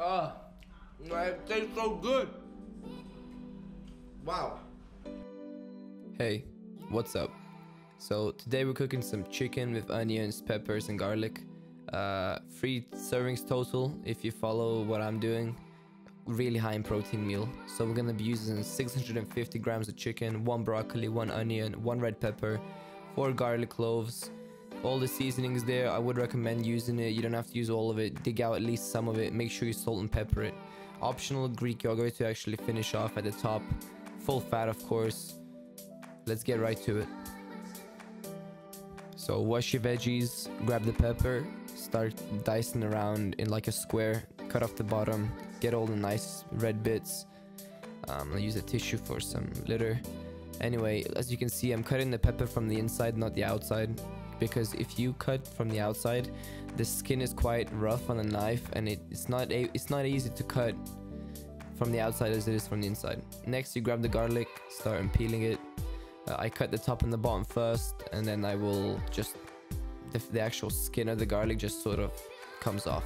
Ah, it tastes so good. Wow. Hey, what's up? So today we're cooking some chicken with onions, peppers and garlic. 3 servings total if you follow what I'm doing. Really high in protein meal. So we're gonna be using 650 grams of chicken, 1 broccoli, 1 onion, 1 red pepper, 4 garlic cloves. All the seasonings there, I would recommend using it. You don't have to use all of it. Dig out at least some of it. Make sure you salt and pepper it. Optional Greek yogurt to actually finish off at the top. Full fat, of course. Let's get right to it. So wash your veggies, grab the pepper, start dicing around in like a square, cut off the bottom, get all the nice red bits. I'll use a tissue for some litter. Anyway, as you can see, I'm cutting the pepper from the inside, not the outside, because if you cut from the outside, the skin is quite rough on the knife, and it's not easy to cut from the outside as it is from the inside. Next, you grab the garlic, start peeling it. I cut the top and the bottom first, and then I will just the actual skin of the garlic just sort of comes off.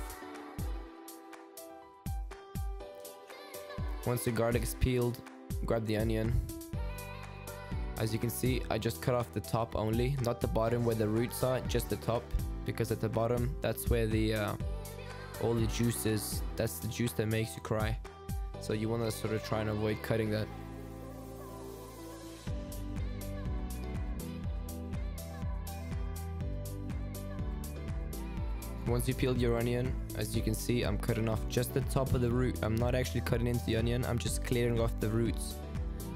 Once the garlic is peeled, grab the onion. As you can see, I just cut off the top only, not the bottom where the roots are, just the top, because at the bottom, that's where the all the juice is. That's the juice that makes you cry. So you want to sort of try and avoid cutting that. Once you peeled your onion, as you can see, I'm cutting off just the top of the root. I'm not actually cutting into the onion, I'm just clearing off the roots,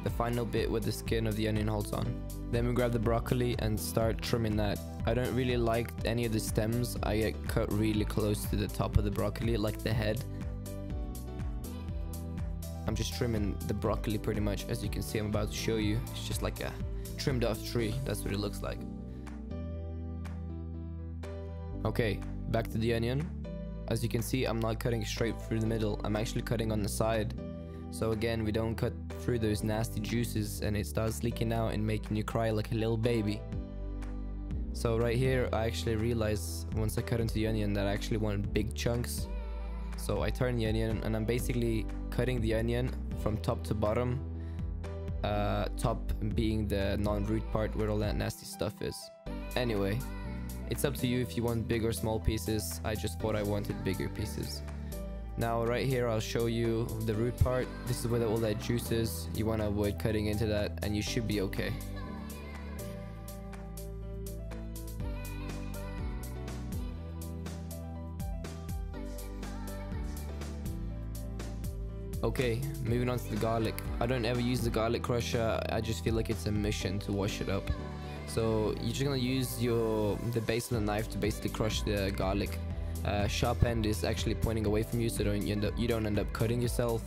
the final bit where the skin of the onion holds on. Then we grab the broccoli and start trimming that. I don't really like any of the stems. I get cut really close to the top of the broccoli, like the head. I'm just trimming the broccoli pretty much. As you can see, I'm about to show you. It's just like a trimmed off tree. That's what it looks like. Okay, back to the onion. As you can see, I'm not cutting straight through the middle. I'm actually cutting on the side. So again, we don't cut through those nasty juices and it starts leaking out and making you cry like a little baby. So right here, I actually realized once I cut into the onion that I actually wanted big chunks. So I turn the onion and I'm basically cutting the onion from top to bottom. Top being the non-root part where all that nasty stuff is. Anyway, it's up to you if you want big or small pieces. I just thought I wanted bigger pieces. Now right here I'll show you the root part. This is where all that juice is. You want to avoid cutting into that and you should be okay. Okay, moving on to the garlic. I don't ever use the garlic crusher. I just feel like it's a mission to wash it up. So you're just gonna use the base of the knife to basically crush the garlic. Sharp end is actually pointing away from you, so you don't end up cutting yourself.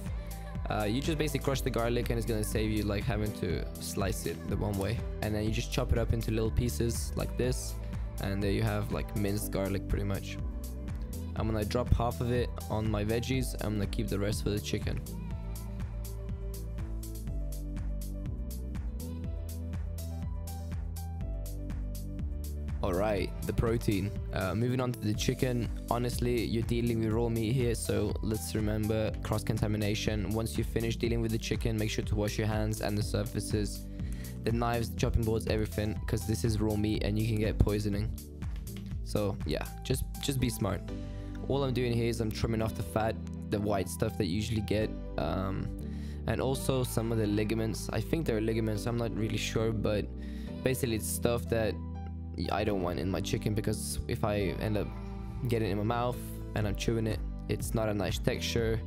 You just basically crush the garlic and it's gonna save you like having to slice it the one way. And then you just chop it up into little pieces like this, and there you have like minced garlic pretty much. I'm gonna drop half of it on my veggies. I'm gonna keep the rest for the chicken. Alright, the protein. Moving on to the chicken. Honestly, you're dealing with raw meat here, so let's remember cross-contamination. Once you finish dealing with the chicken, make sure to wash your hands and the surfaces, the knives, the chopping boards, everything, because this is raw meat and you can get poisoning. So yeah, just be smart. All I'm doing here is I'm trimming off the fat, the white stuff that you usually get, and also some of the ligaments. I think they're ligaments, I'm not really sure, but basically it's stuff that I don't want in my chicken, because if I end up getting it in my mouth and I'm chewing it, it's not a nice texture.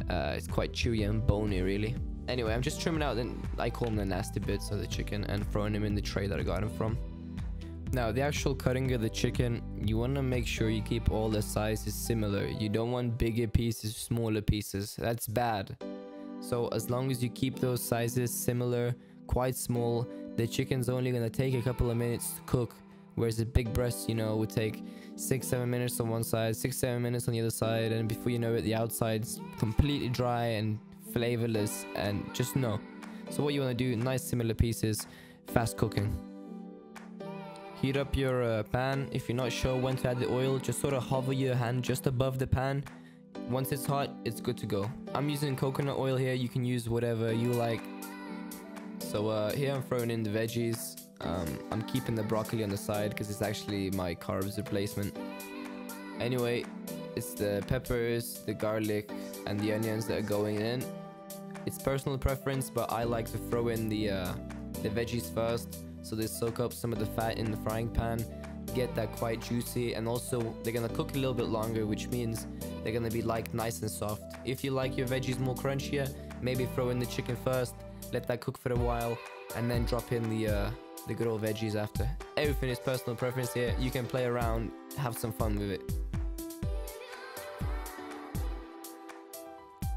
It's quite chewy and bony really. Anyway, I'm just trimming out, then I call them the nasty bits of the chicken, and throwing them in the tray that I got them from. Now the actual cutting of the chicken, you want to make sure you keep all the sizes similar. You don't want bigger pieces, smaller pieces. That's bad. So as long as you keep those sizes similar, quite small, the chicken's only going to take a couple of minutes to cook. Whereas a big breast, you know, would take 6-7 minutes on one side, 6-7 minutes on the other side, and before you know it, the outside's completely dry and flavorless and just no. So what you want to do, nice similar pieces, fast cooking. Heat up your pan. If you're not sure when to add the oil, just sort of hover your hand just above the pan. Once it's hot, it's good to go. I'm using coconut oil here. You can use whatever you like. So here I'm throwing in the veggies. I'm keeping the broccoli on the side because it's actually my carbs replacement. Anyway, it's the peppers, the garlic, and the onions that are going in. It's personal preference, but I like to throw in the veggies first, so they soak up some of the fat in the frying pan, get that quite juicy, and also they're gonna cook a little bit longer, which means they're gonna be like nice and soft. If you like your veggies more crunchier, maybe throw in the chicken first, let that cook for a while, and then drop in the good old veggies after. Everything is personal preference here. You can play around, have some fun with it.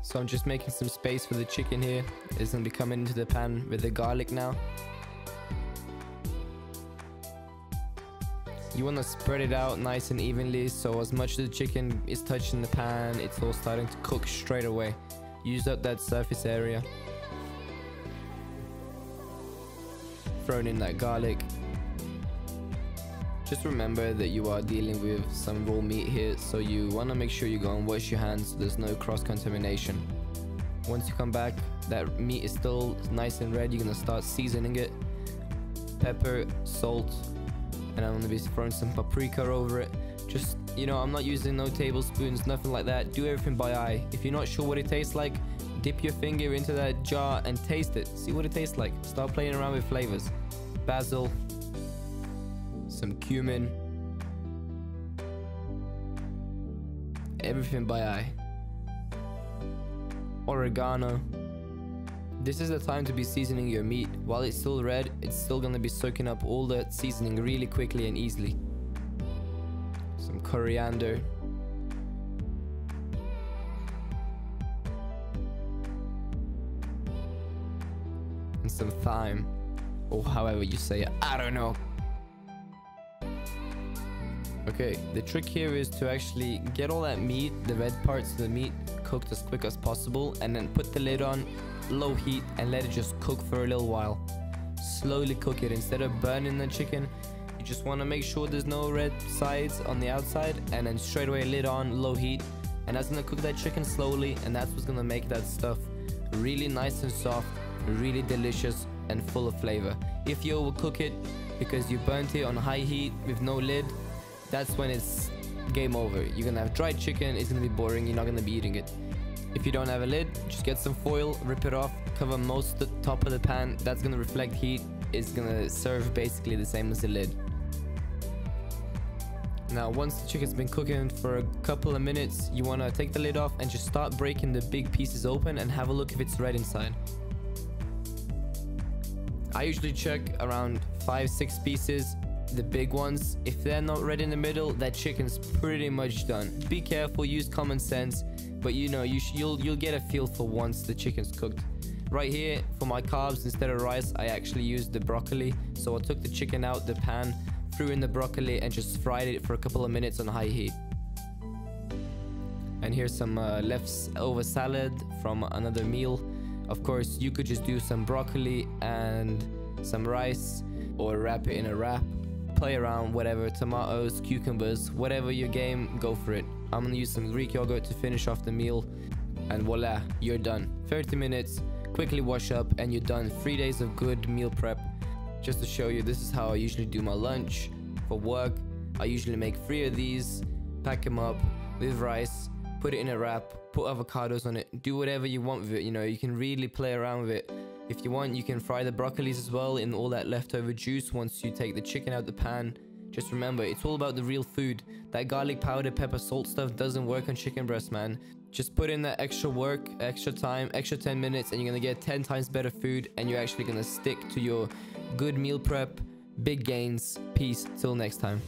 So I'm just making some space for the chicken here. It's gonna be coming into the pan with the garlic now. You want to spread it out nice and evenly, so as much as the chicken is touching the pan, it's all starting to cook straight away. Use up that surface area. Throwing in that garlic. Just remember that you are dealing with some raw meat here, so you want to make sure you go and wash your hands so there's no cross-contamination. Once you come back, that meat is still nice and red. You're going to start seasoning it. Pepper, salt, and I'm going to be throwing some paprika over it. Just, you know, I'm not using no tablespoons, nothing like that. Do everything by eye. If you're not sure what it tastes like, dip your finger into that jar and taste it. See what it tastes like. Start playing around with flavors. Basil, some cumin, everything by eye. Oregano. This is the time to be seasoning your meat. While it's still red, it's still gonna be soaking up all the seasoning really quickly and easily. Some coriander. And some thyme, or however you say it, I don't know. Okay, the trick here is to actually get all that meat, the red parts of the meat, cooked as quick as possible, and then put the lid on low heat and let it just cook for a little while. Slowly cook it. Instead of burning the chicken, you just want to make sure there's no red sides on the outside, and then straight away lid on low heat, and that's gonna cook that chicken slowly, and that's what's gonna make that stuff really nice and soft, really delicious and full of flavor. If you overcook it because you burnt it on high heat with no lid, that's when it's game over. You're gonna have dried chicken, it's gonna be boring, you're not gonna be eating it. If you don't have a lid, just get some foil, rip it off, cover most of the top of the pan. That's gonna reflect heat. It's gonna serve basically the same as the lid. Now once the chicken's been cooking for a couple of minutes, you wanna take the lid off and just start breaking the big pieces open and have a look if it's red inside. I usually check around 5-6 pieces, the big ones. If they're not red in the middle, that chicken's pretty much done. Be careful, use common sense, but you know, you'll get a feel for once the chicken's cooked. Right here, for my carbs, instead of rice, I actually used the broccoli. So I took the chicken out the pan, threw in the broccoli, and just fried it for a couple of minutes on high heat. And here's some leftover salad from another meal. Of course, you could just do some broccoli and some rice, or wrap it in a wrap. Play around, whatever, tomatoes, cucumbers, whatever your game, go for it. I'm gonna use some Greek yogurt to finish off the meal, and voila, you're done. 30 minutes, quickly wash up, and you're done. 3 days of good meal prep. Just to show you, this is how I usually do my lunch for work. I usually make 3 of these, pack them up with rice, put it in a wrap, put avocados on it, do whatever you want with it. You know, you can really play around with it. If you want, you can fry the broccolis as well in all that leftover juice once you take the chicken out the pan. Just remember, it's all about the real food. That garlic powder, pepper, salt stuff doesn't work on chicken breast, man. Just put in that extra work, extra time, extra 10 minutes, and you're gonna get 10 times better food, and you're actually gonna stick to your good meal prep. Big gains. Peace. Till next time.